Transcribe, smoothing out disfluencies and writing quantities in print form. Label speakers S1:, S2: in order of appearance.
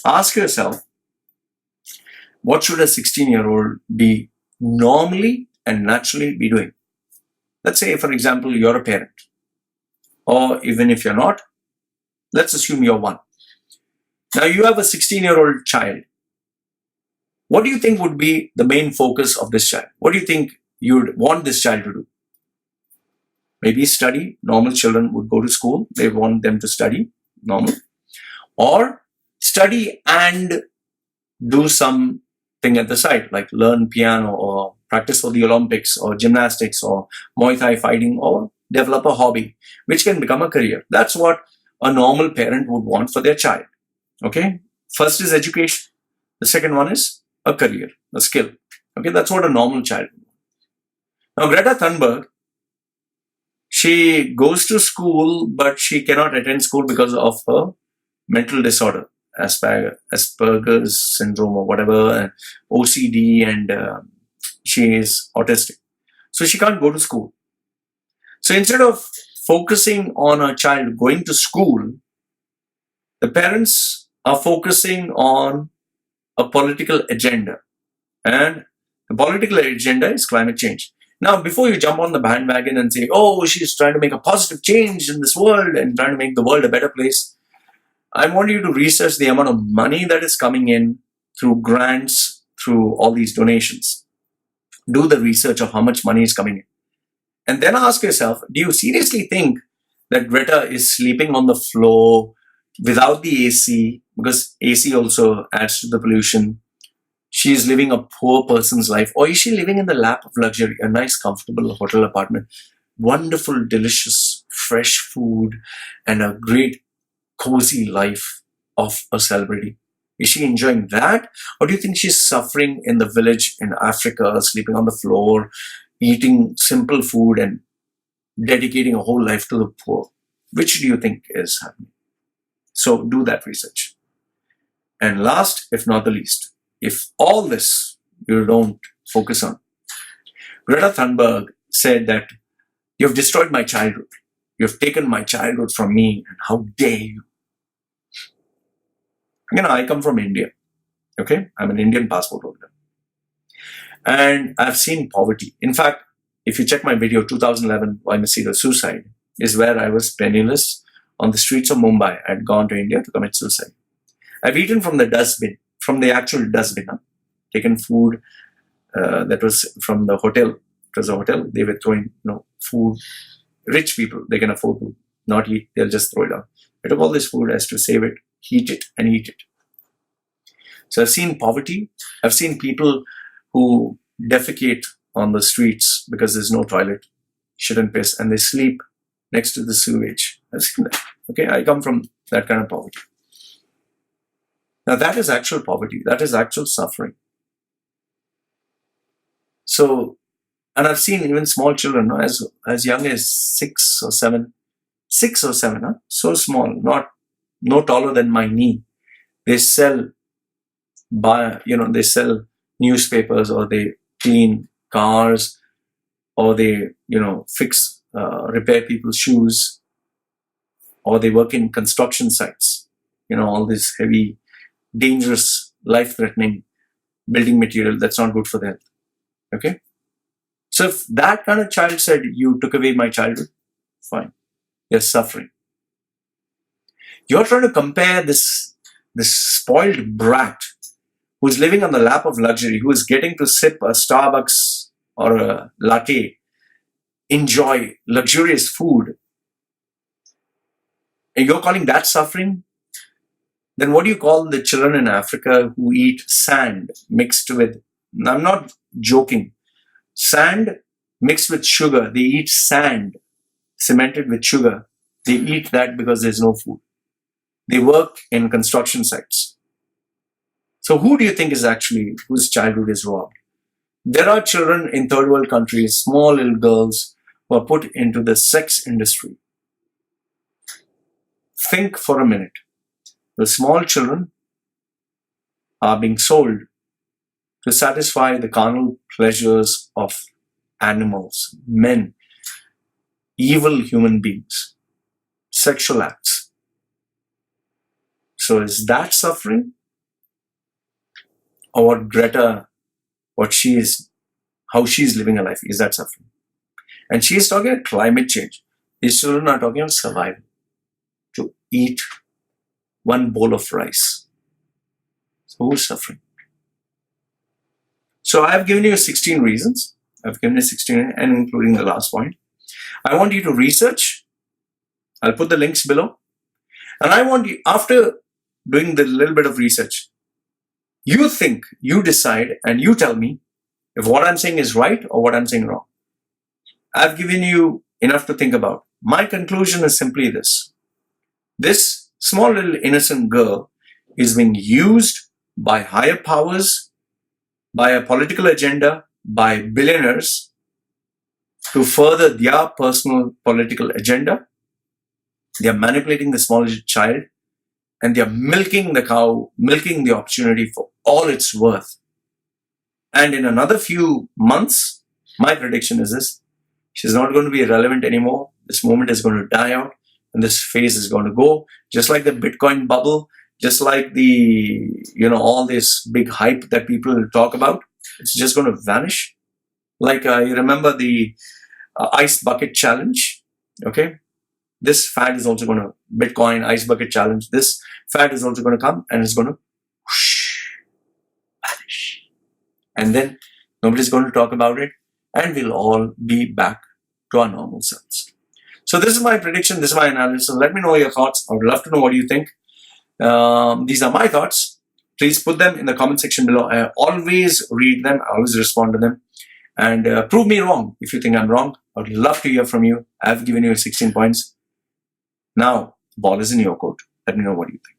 S1: Ask yourself, what should a 16-year-old be normally and naturally be doing? Let's say, for example, you're a parent, or even if you're not, let's assume you're one. Now you have a 16-year-old child. What do you think would be the main focus of this child? What do you think you'd want this child to do? Maybe study. Normal children would go to school. They want them to study, normal. Or study and do something at the side, like learn piano or practice for the Olympics or gymnastics or Muay Thai fighting, or develop a hobby, which can become a career. That's what a normal parent would want for their child. Okay? First is education. The second one is a career, a skill. Okay? That's what a normal child would want. Now, Greta Thunberg, she goes to school, but she cannot attend school because of her mental disorder, Asperger's syndrome or whatever, OCD, and she is autistic. So she can't go to school. So instead of focusing on a child going to school, the parents are focusing on a political agenda. And the political agenda is climate change. Now, before you jump on the bandwagon and say, oh, she's trying to make a positive change in this world and trying to make the world a better place, I want you to research the amount of money that is coming in through grants, through all these donations. Do the research of how much money is coming in. And then ask yourself, do you seriously think that Greta is sleeping on the floor without the AC, because AC also adds to the pollution? She is living a poor person's life, or is she living in the lap of luxury, a nice, comfortable hotel apartment, wonderful, delicious, fresh food, and a great, cozy life of a celebrity? Is she enjoying that? Or do you think she's suffering in the village in Africa, sleeping on the floor, eating simple food and dedicating a whole life to the poor? Which do you think is happening? So do that research. And last, if not the least, if all this you don't focus on, Greta Thunberg said that you've destroyed my childhood. You've taken my childhood from me, and how dare you? I come from India. Okay? I'm an Indian passport holder. And I've seen poverty. In fact, if you check my video, 2011, Loy Machedo Suicide, is where I was penniless on the streets of Mumbai. I'd gone to India to commit suicide. I've eaten from the dustbin, from the actual dustbin. Taken food that was from the hotel. It was a hotel. They were throwing food. Rich people, they can afford to not eat. They'll just throw it out. I took all this food as to save it, heat it, and eat it. So I've seen poverty. I've seen people who defecate on the streets because there's no toilet, shit and piss, and they sleep next to the sewage. I've seen that. Okay, I come from that kind of poverty. Now that is actual poverty. That is actual suffering. So, and I've seen even small children as young as 6 or 7. 6 or 7, huh? So small, no taller than my knee. They sell they sell newspapers, or they clean cars, or they repair people's shoes, or they work in construction sites. All this heavy, dangerous, life-threatening building material that's not good for the health. Okay? So if that kind of child said, you took away my childhood, fine. You're suffering. You're trying to compare this spoiled brat who's living on the lap of luxury, who is getting to sip a Starbucks or a latte, enjoy luxurious food, and you're calling that suffering? Then what do you call the children in Africa who eat sand mixed with, I'm not joking, sand mixed with sugar? They eat sand cemented with sugar. They eat that because there's no food. They work in construction sites. So who do you think is actually, whose childhood is robbed? There are children in third world countries, small little girls, who are put into the sex industry. Think for a minute. The small children are being sold to satisfy the carnal pleasures of animals, men, evil human beings, sexual acts. So is that suffering? or what Greta, how she is living her life, is that suffering? And she is talking about climate change. These children are talking about survival. To eat one bowl of rice. So who's suffering? So I've given you 16 reasons. I've given you 16, and including the last point. I want you to research. I'll put the links below. And I want you, after doing the little bit of research, you think, you decide, and you tell me if what I'm saying is right or what I'm saying wrong. I've given you enough to think about. My conclusion is simply this. This small little innocent girl is being used by higher powers, by a political agenda, by billionaires to further their personal political agenda. They are manipulating the small child, and they are milking the cow, milking the opportunity for all it's worth. And in another few months, my prediction is this: she's not going to be relevant anymore. This movement is going to die out, and this phase is going to go. Just like the Bitcoin bubble, just like the, all this big hype that people talk about, it's just going to vanish. Like you remember the ice bucket challenge, okay? This fad is also going to, Bitcoin ice bucket challenge, this fad is also going to come, and it's going to whoosh, vanish. And then nobody's going to talk about it, and we'll all be back to our normal selves. So this is my prediction, this is my analysis. So let me know your thoughts. I would love to know what you think. These are my thoughts. Please put them in the comment section below. I always read them, I always respond to them. And prove me wrong if you think I'm wrong. I would love to hear from you. I've given you 16 points. Now, ball is in your court. Let me know what you think.